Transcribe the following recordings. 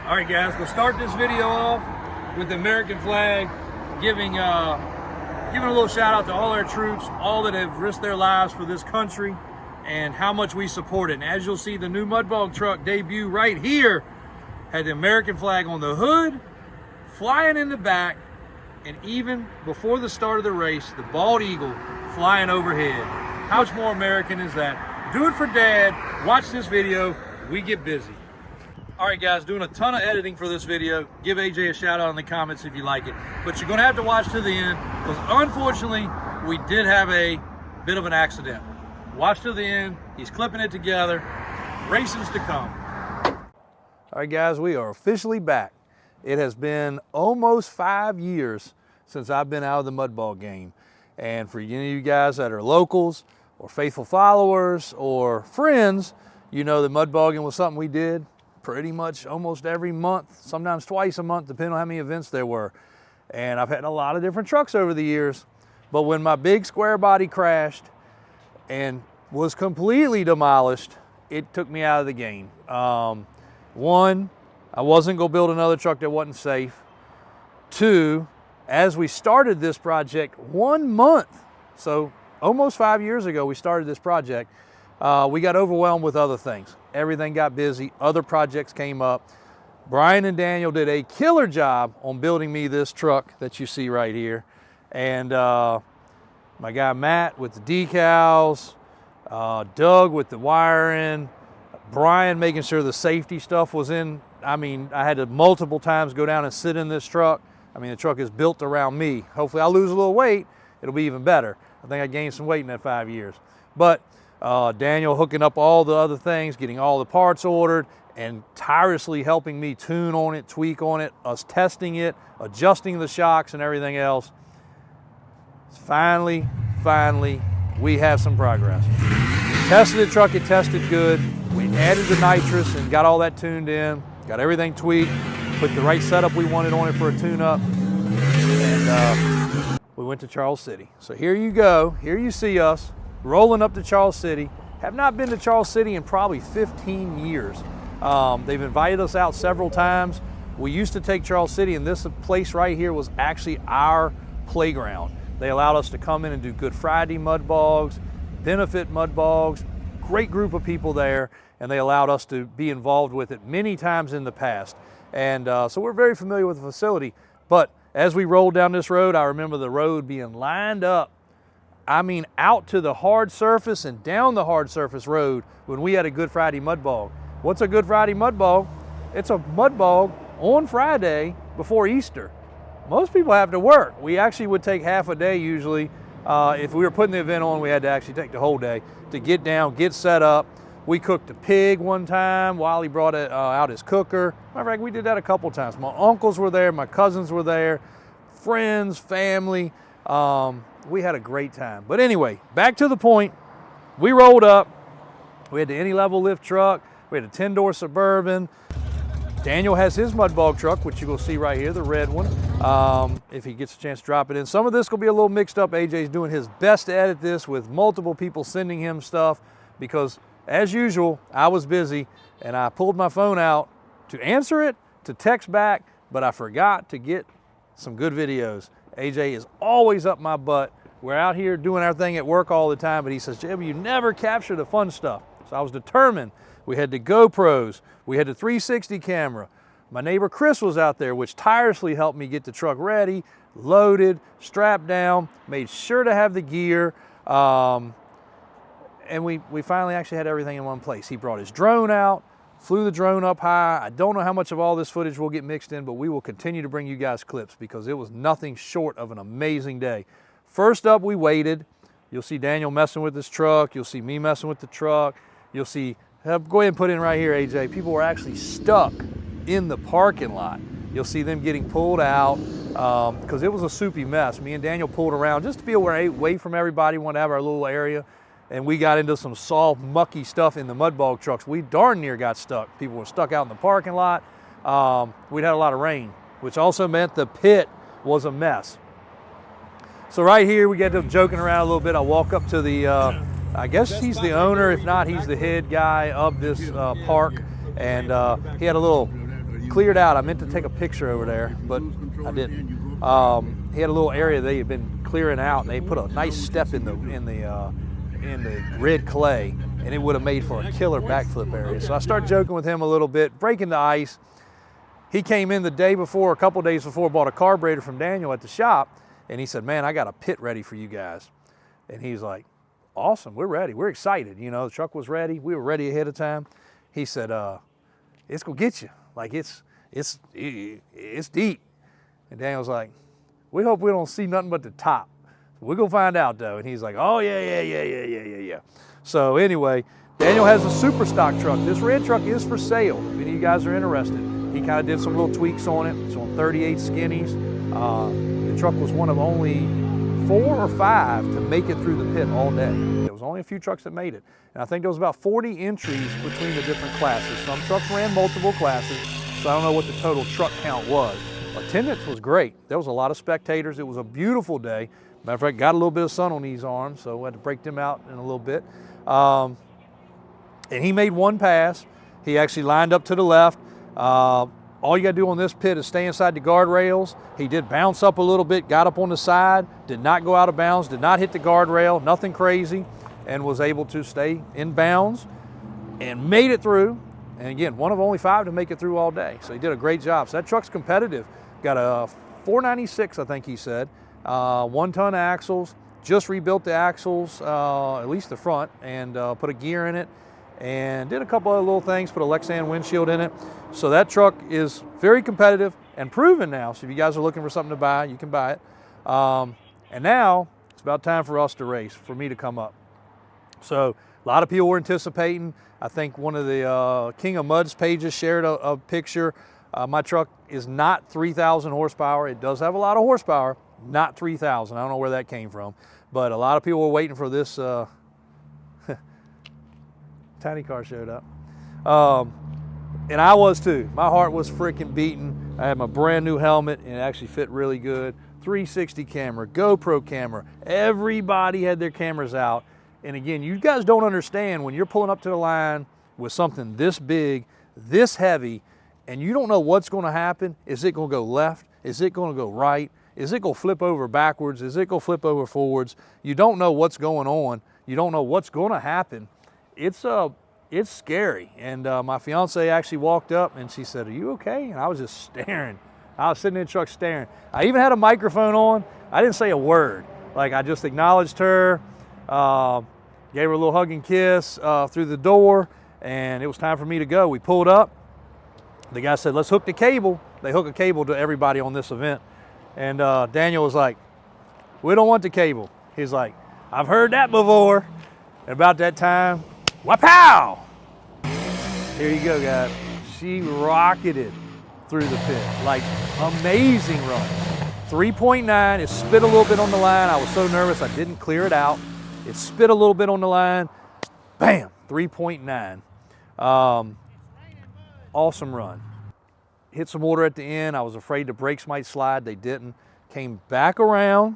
All right, guys, we'll start this video off with the American flag, giving a little shout out to all our troops, all that have risked their lives for this country, and how much we support it. And as you'll see, the new Mud Bog truck debut right here had the American flag on the hood, flying in the back, and even before the start of the race, the bald eagle flying overhead. How much more American is that? Do it for Dad. Watch this video. We get busy. All right, guys, doing a ton of editing for this video. Give AJ a shout out in the comments if you like it. But you're gonna have to watch to the end, because unfortunately, we did have a bit of an accident. Watch to the end. He's clipping it together. Races to come. All right, guys, we are officially back. It has been almost 5 years since I've been out of the Mud Bog game. And for any of you guys that are locals or faithful followers or friends, you know that mud bogging was something we did pretty much almost every month, sometimes twice a month, depending on how many events there were. And I've had a lot of different trucks over the years. But when my big square body crashed and was completely demolished, it took me out of the game. One, I wasn't gonna build another truck that wasn't safe. Two, as we started this project 1 month, so almost 5 years ago we started this project, we got overwhelmed with other things. Everything got busy, other projects came up. Brian and Daniel did a killer job on building me this truck that you see right here. And my guy Matt with the decals, Doug with the wiring, Brian making sure the safety stuff was in. I mean, I had to multiple times go down and sit in this truck. I mean, the truck is built around me. Hopefully I'll lose a little weight, it'll be even better. I think I gained some weight in that 5 years. But Daniel hooking up all the other things, getting all the parts ordered, and tirelessly helping me tune on it, tweak on it, us testing it, adjusting the shocks and everything else. Finally, we have some progress. Tested the truck, it tested good. We added the nitrous and got all that tuned in, got everything tweaked, put the right setup we wanted on it for a tune-up, and we went to Charles City. So here you go, here you see us, rolling up to Charles City. Have not been to Charles City in probably 15 years. They've invited us out several times. We used to take Charles City, and this place right here was actually our playground. They allowed us to come in and do Good Friday mud bogs, benefit mud bogs, great group of people there, and they allowed us to be involved with it many times in the past. And so we're very familiar with the facility. But as we rolled down this road, I remember the road being lined up, I mean, out to the hard surface and down the hard surface road when we had a Good Friday mud bog. What's a Good Friday mud bog? It's a mud bog on Friday before Easter. Most people have to work. We actually would take half a day usually. If we were putting the event on, we had to actually take the whole day to get down, get set up. We cooked a pig one time while he brought out his cooker. Matter of fact, we did that a couple times. My uncles were there, my cousins were there, friends, family. We had a great time. But anyway, back to the point. We rolled up. We had the any level lift truck. We had a 10-door Suburban. Daniel has his mud bog truck, which you will see right here, the red one, if he gets a chance to drop it in. Some of this will be a little mixed up. AJ's doing his best to edit this with multiple people sending him stuff because, as usual, I was busy and I pulled my phone out to answer it, to text back, but I forgot to get some good videos. AJ is always up my butt. We're out here doing our thing at work all the time, but he says, Jim, you never capture the fun stuff. So I was determined. We had the GoPros, we had the 360 camera. My neighbor Chris was out there, which tirelessly helped me get the truck ready, loaded, strapped down, made sure to have the gear. And we finally actually had everything in one place. He brought his drone out, flew the drone up high. I don't know how much of all this footage will get mixed in, but we will continue to bring you guys clips because it was nothing short of an amazing day. First up, we waited. You'll see Daniel messing with this truck. You'll see me messing with the truck. You'll see, go ahead and put in right here, AJ. People were actually stuck in the parking lot. You'll see them getting pulled out because it was a soupy mess. Me and Daniel pulled around just to be away from everybody, wanted to have our little area. And we got into some soft, mucky stuff in the mud bog trucks. We darn near got stuck. People were stuck out in the parking lot. We'd had a lot of rain, which also meant the pit was a mess. So right here, we get to joking around a little bit. I walk up to the, I guess he's the owner. If not, he's the head guy of this park. And he had a little cleared out. I meant to take a picture over there, but I didn't. He had a little area they had been clearing out, and they put a nice step in the red clay, and it would have made for a killer backflip area. So I started joking with him a little bit, breaking the ice. He came in the day before, a couple days before, bought a carburetor from Daniel at the shop, and he said, "Man, I got a pit ready for you guys." And he's like, "Awesome, we're ready. We're excited." You know, the truck was ready. We were ready ahead of time. He said, "It's gonna get you. Like it's deep." And Daniel's like, "We hope we don't see nothing but the top. We're gonna find out though." And he's like, "Oh yeah. So anyway, Daniel has a super stock truck. This red truck is for sale. If any of you guys are interested. He kind of did some little tweaks on it. It's on 38 skinnies. The truck was one of only 4 or 5 to make it through the pit all day. There was only a few trucks that made it. And I think there was about 40 entries between the different classes. Some trucks ran multiple classes, so I don't know what the total truck count was. Attendance was great. There was a lot of spectators. It was a beautiful day. Matter of fact, got a little bit of sun on these arms, so we had to break them out in a little bit. And he made one pass. He actually lined up to the left. All you got to do on this pit is stay inside the guardrails. He did bounce up a little bit, got up on the side, did not go out of bounds, did not hit the guardrail, nothing crazy, and was able to stay in bounds and made it through. And again, one of only 5 to make it through all day. So he did a great job. So that truck's competitive. Got a 496, I think he said, 1-ton axles, just rebuilt the axles, at least the front, and put a gear in it, and did a couple other little things, put a Lexan windshield in it. So that truck is very competitive and proven now. So if you guys are looking for something to buy, you can buy it. And now it's about time for us to race, for me to come up. So a lot of people were anticipating. I think one of the King of Muds pages shared a picture. My truck is not 3,000 horsepower. It does have a lot of horsepower, not 3,000. I don't know where that came from. But a lot of people were waiting for this. Tiny car showed up. And I was too. My heart was freaking beating. I had my brand new helmet and it actually fit really good. 360 camera, GoPro camera. Everybody had their cameras out. And again, you guys don't understand when you're pulling up to the line with something this big, this heavy, and you don't know what's going to happen. Is it going to go left? Is it going to go right? Is it going to flip over backwards? Is it going to flip over forwards? You don't know what's going on. You don't know what's going to happen. It's scary. And my fiance actually walked up and she said, "Are you okay?" And I was just staring. I was sitting in the truck staring. I even had a microphone on. I didn't say a word. Like, I just acknowledged her, gave her a little hug and kiss through the door, and it was time for me to go. We pulled up. The guy said, "Let's hook the cable." They hook a cable to everybody on this event. And Daniel was like, "We don't want the cable." He's like, "I've heard that before." And about that time, wapow! Here you go, guys. She rocketed through the pit. Like, amazing run. 3.9, it spit a little bit on the line. I was so nervous I didn't clear it out. It spit a little bit on the line. Bam, 3.9. Awesome run. Hit some water at the end. I was afraid the brakes might slide. They didn't. Came back around,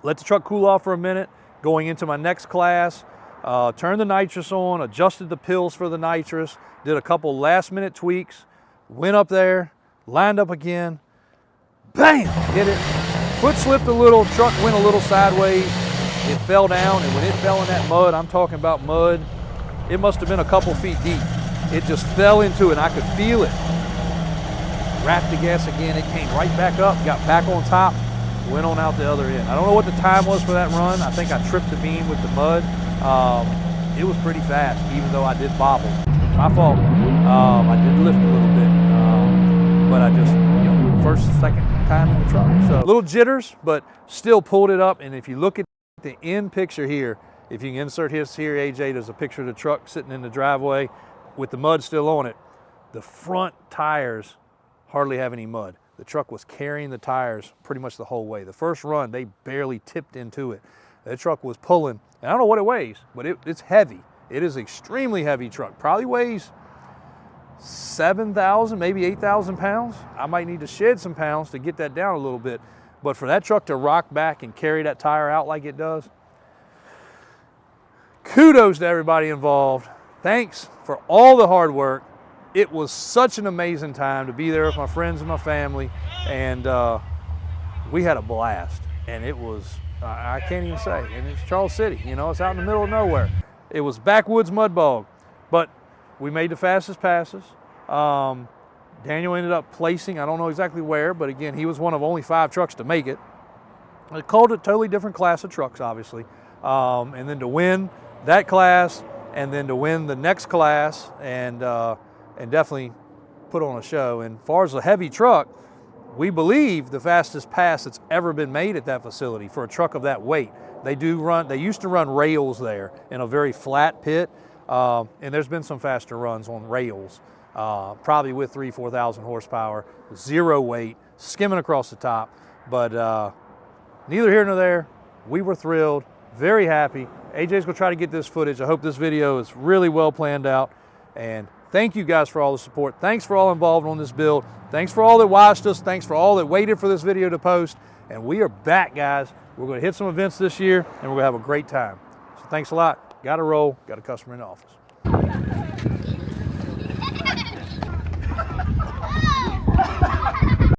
let the truck cool off for a minute, going into my next class, turned the nitrous on, adjusted the pills for the nitrous, did a couple last minute tweaks, went up there, lined up again, bam, hit it. Foot slipped a little, truck went a little sideways, it fell down, and when it fell in that mud, I'm talking about mud, it must have been a couple feet deep. It just fell into it, and I could feel it. Wrapped the gas again, it came right back up, got back on top, went on out the other end. I don't know what the time was for that run. I think I tripped the beam with the mud. It was pretty fast, even though I did bobble. My fault. I did lift a little bit, but I just, first, second time in the truck. So a little jitters, but still pulled it up. And if you look at the end picture here, if you can insert his here, AJ, there's a picture of the truck sitting in the driveway with the mud still on it. The front tires hardly have any mud. The truck was carrying the tires pretty much the whole way. The first run, they barely tipped into it. That truck was pulling, and I don't know what it weighs, but it's heavy. It is an extremely heavy truck. Probably weighs 7,000, maybe 8,000 pounds. I might need to shed some pounds to get that down a little bit. But for that truck to rock back and carry that tire out like it does, kudos to everybody involved. Thanks for all the hard work. it was such an amazing time to be there with my friends and my family, and we had a blast. And it was, I can't even say, and it's Charles City, you know, it's out in the middle of nowhere. It was backwoods mud bog, but we made the fastest passes. Daniel ended up placing, I don't know exactly where, but again, he was one of only 5 trucks to make it. I called it a totally different class of trucks, obviously. And then to win that class, and then to win the next class, and definitely put on a show. And as far as the heavy truck, we believe the fastest pass that's ever been made at that facility for a truck of that weight. They used to run rails there in a very flat pit, and there's been some faster runs on rails, probably with 3,000-4,000 horsepower, 0 weight, skimming across the top. But neither here nor there. We were thrilled, very happy. AJ's gonna try to get this footage. I hope this video is really well planned out. And thank you guys for all the support. Thanks for all involved on this build. Thanks for all that watched us. Thanks for all that waited for this video to post. And we are back, guys. We're gonna hit some events this year, and we're gonna have a great time. So thanks a lot. Gotta roll, got a customer in the office.